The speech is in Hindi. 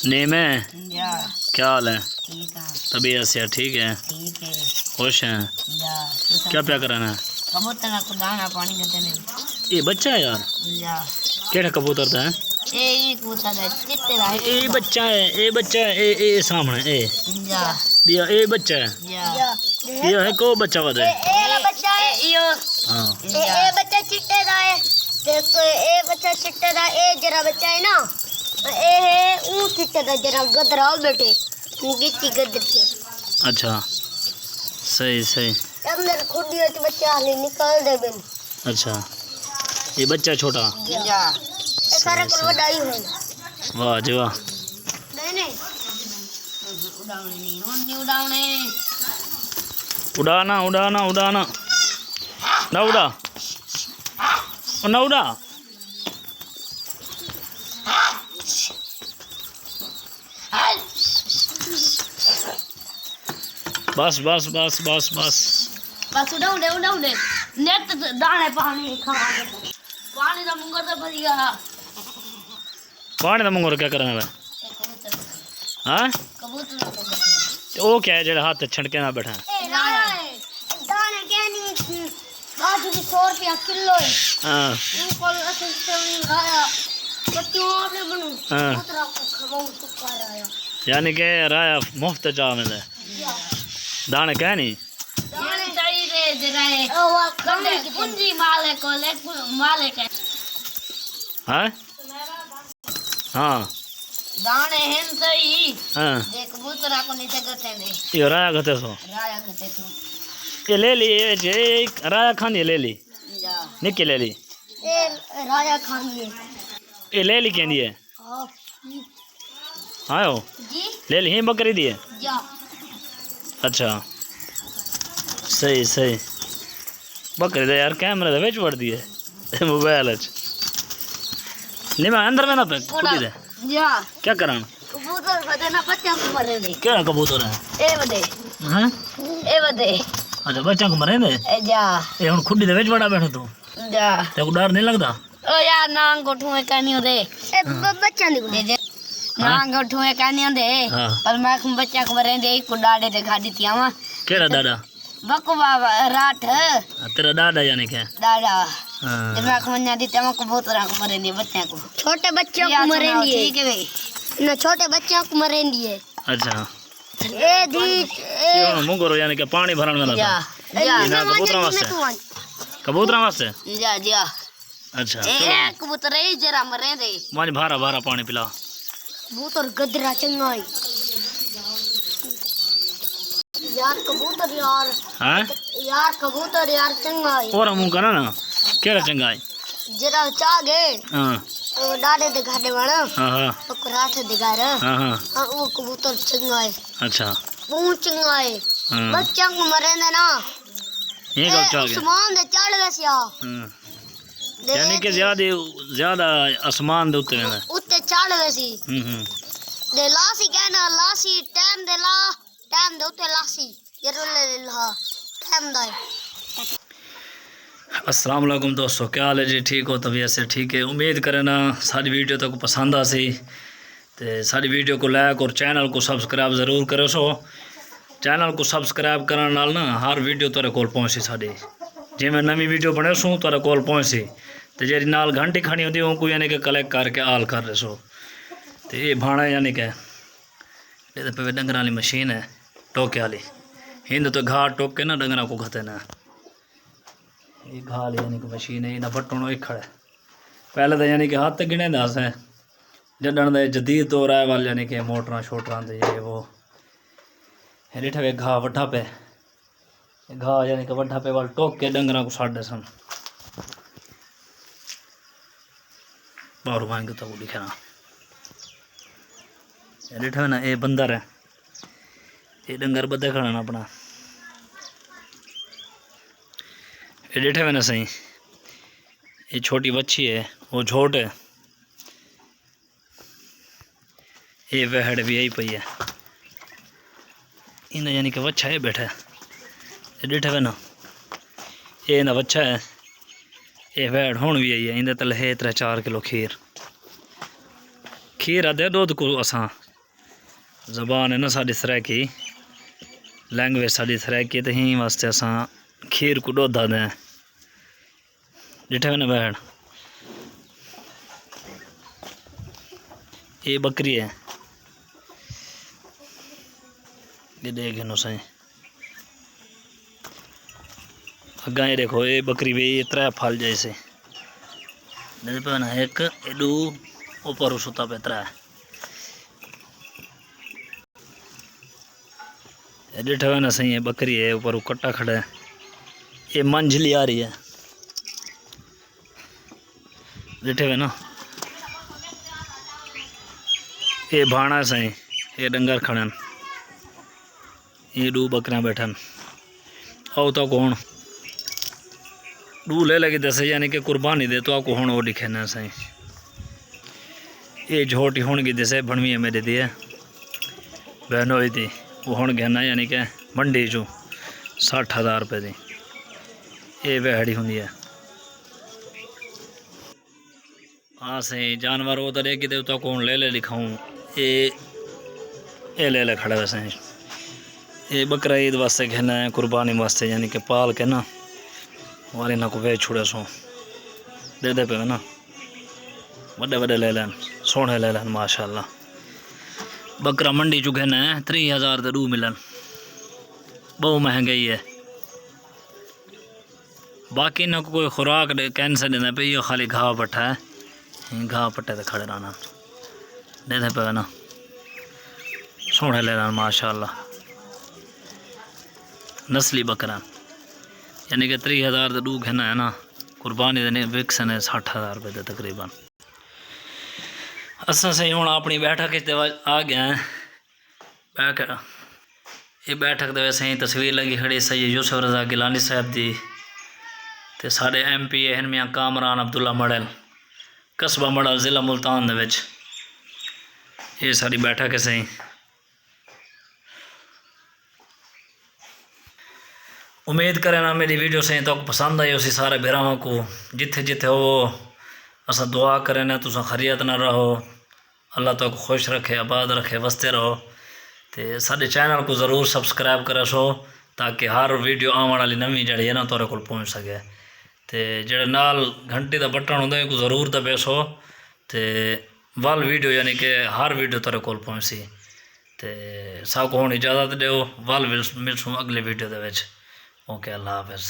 नेम है, जा क्या हाल है? ठीक है। तबीयत से ठीक है? ठीक है। खुश हैं? जा क्या प्या कराना है? कबूतर को दाना पानी देते नहीं। ये बच्चा है यार? जा केड़ा कबूतर था? ये कबूतर है चिट्टे दा है। ये बच्चा है, ये बच्चा है, ये सामने ए जा बिया, ये बच्चा है। जा ये है को बच्चा वदे? ए बच्चा है यो। हां ए बच्चा चिट्टे दा है। देखो ए बच्चा चिट्टे दा, ए जरा बच्चा है ना, ए है ऊ चिट्टे दा जरा गदराओ बेटे गिट्टी गदर के। अच्छा सही सही। अंदर खुदी होती बच्चा हाली निकाल दे बिन। अच्छा ये बच्चा छोटा? जा ए सारा कर बड़ाई है। वाह जी वाह। नहीं नहीं उड़ावने नहीं, नहीं उड़ावने। उड़ाना उड़ाना उड़ाना ना उड़ा, ना उड़ा। बस बस बस बस बस बस उड़ाउंडे उड़ाउंडे नेट दाने पानी खावा पानी दा मुंगर तो भर गया। पानी का मंगोर क्या करना है? कबूतर हाँ कबूतर को वो क्या है जेड़ा हाथ छड़के ना बैठा है? दाने क्या नहीं आज भी 100 रुपया किलो है। हाँ इनको असिस्टेंट आया तो क्यों आपने बनू हाँ। कबूतर को खवाऊं तो कर आया। यानी कि राया मुफ्त चा मिले दाने क्या नहीं? दाने चाहिए जरा है ओ वाह पूंजी मालिक को ले मालिक है। हाँ हाँ दाने हैं सही हाँ दे कबूतर को नीचे गते दे ये राया गते सो राया गते तू ये ले ली, ये जे राया खानी ले ली, जा निकी ले ली, ए राजा खान ये ले ली कहनी है। हाँ हो जी ले ली ही बकरी दी है। जा अच्छा सही सही। बकरी दे यार कैमरे दे विच वड़ दी है मोबाइल च नहीं मैं अंदर में ना पे खुदी दे जा क्या करान? कबूतर बदे ना बच्चा को मरे दे। क्या कबूतर है? ए बदे हैं? ए बदे अच्छा बच्चा को मरे दे ए जा ये हुन खुदी दे विच वड़ा बैठो तू, जा ते को डर नहीं लगदा? ओ यार नांग गोठू कहनी दे ए बच्चा नहीं दे नांग गोठू कहनी दे हाँ। पर मैं बच्चा को मरे दे को डाडे ते गाड़ी तियावा केड़ा दादा? बको बाबा राठ तेरा दादा यानी क्या? दादा हाँ जब मैं मन्या दी तमा कबूतर को मरे दे बच्चा को छोटे बच्चों को मरे दिए। ठीक है भाई ना छोटे बच्चों को मरे दिए। अच्छा ए दी ये मुंगरो यानी कि पानी भरन में जा लगा जा ना कबूतरा वास्ते, कबूतरा वास्ते। जा जा अच्छा ए कबूतर ए जरा मरे दे मां भारा भारा पानी पिला। कबूतर गदरा चंगा है यार कबूतर यार हैं यार कबूतर यार चंगा है और मुंह करा ना केड़ा चंगा है? जरा चा गए हाँ तो डाडे दे घाटे वाला हाँ हाँ तो कराठ दिगार हाँ हाँ हां वो कबूतर चंगा है अच्छा वो चंगा है हाँ बच्चा को मरे दे ना ये कब चा गया? आसमान दे चढ़ वसिया हाँ यानी कि ज्यादा आसमान दे उत्ते में उत्ते चढ़ वसी हम्म। दे लासी कहना लासी टाइम दे ला टाइम दे उत्ते लासी जरूर ले ला टाइम दा अस्सलाम वालेकुम दोस्तों, क्या हाल है जी? ठीक हो? तबीयत से ठीक है? उम्मीद करें ना सारी वीडियो तक पसंद आ सी ते सारी वीडियो को लाइक और चैनल को सब्सक्राइब ज़रूर करो। सो चैनल को सब्सक्राइब करने नाल ना हर वीडियो तेरे कोल पहुँची साड़ी जिवें नवी वीडियो बने सो तेरे कोल पहुँची तो जी नाल घंटी खड़ी होती उनको यानी कि कलेक्ट करके आल कर रहे सो। तो ये भाड़ा यानी कि ये पे डंगर वाली मशीन है टोके वाली हिंद तो घाट टोक के ना डंगर को खते ना ये घाल यानी कि मशीन है इन्हें बटन एक खड़ा है पहले तो यानी कि हाथ गिने दस है जडन दे जदीद दौर आए वाले यानी कि मोटरां शोटरां दे ये वो हेठा वे घा वड्डा पे घा यानी कि वड्डा पे वाल टोक के डंगरां को साढ़े सन बाहर मांग तो लिखा ना हेठा ना ये बंदर है ये डंगर बदे खड़ा ना अपना एडिट है ना सही। ये छोटी बच्ची है वो झोट है ये वहड़ भी यही पई है इन यानी कि बच्चा है बैठा है एडिट है ना ये ना बच्चा है ये वहड़ हुण भी आई है इन तले है 3-4 किलो खीर खीर आदे दूध को असा ज़बान है ना साड़ी सराकी, लैंग्वेज साड़ी सराकी, तो ही वास्ते असां खीर को डोधा दें। डिठे ना बहन, ये बकरी है, ये देख नो सही अगा ये देखो, ये बकरी भी ये 3 फल जैसे पे ना, एक एडू ऊपर सुता पे 3 डिठे हुए ना सही है। बकरी है, ऊपर कट्टा खड़ा है, ये मंझली आ रही है, डिठे हुए ना। ये भाणा सही, ये डंगर खड़न, ये 2 बकरियां बैठन। आओ तो कौन 2 ले लगी दस, यानी कि कुर्बानी दे तो आपको हूँ वो दिखे ना सही। ये झोटी होने की जैसे बनवी है मेरी दी है, बहन हुई थी वो हूँ गहना, यानी कि मंडी चो 60,000 रुपये की ये बहड़ी होंगी है। हाँ सही जानवर वो तो देखी देवता कौन ले ले लिखाऊँ, ये ले ले खड़ा वैसे। ये बकरा ईद वास्ते कहना है, कुर्बानी वास्ते, यानी कि पाल के ना वाले ना को वेच छुड़े सो दे पे ना, बड़े बड़े ले लैन, सोने ले लैन माशाल्लाह। बकरा मंडी चु कहना है 30,000 के 2 मिलन, बहुत महंगाई है। बाकी ना कोई खुराक कैंसर देना पे, ये खाली घाव पट्टा है, घाव पट्टे तो खड़े रहना दे पे ना, सोने ले लैन माशाल्लाह। नस्ली बकरा यानी कि 30,000 के 2 कहना है ना, कुर्बानी देने विक्स ने 60,000 रुपये दे तकरीबन। असा सही हूँ अपनी बैठक आ गया है। ये बैठक दे वैसे ही तस्वीर लगी खड़ी सही यूसुफ रज़ा गिलानी साहब की, तो साढ़े MP हैं मियाँ कामरान अब्दुल्ला मड़ल, कस्बा मड़ल, ज़िला मुल्तान दे विच। ये सारी बैठक है सही। उम्मीद करें ना मेरी वीडियो से तो पसंद आई उसी सारे भरावां को, जिथे जिथे हो असा दुआ करें ना तुसा खैरियत ना रहो, अल्लाह तो खुश रखे, आबाद रखे, वसते रहो। तो साडे चैनल को ज़रूर सब्सक्राइब करो सो, ताकि हर वीडियो आने वाली नवी जड़ी है ना तुहाडे कोल पहुँच सके। तो जेड़े नाल घंटी का बटन होंगे को ज़रूर दबेसो, तो वल वीडियो यानी कि हर वीडियो तुहाडे कोल पहुँची। तो सब को हुण इजाज़त दो, वल मिलसूँ अगली वीडियो दे विच। ओके, अल्लाह हाफिज़।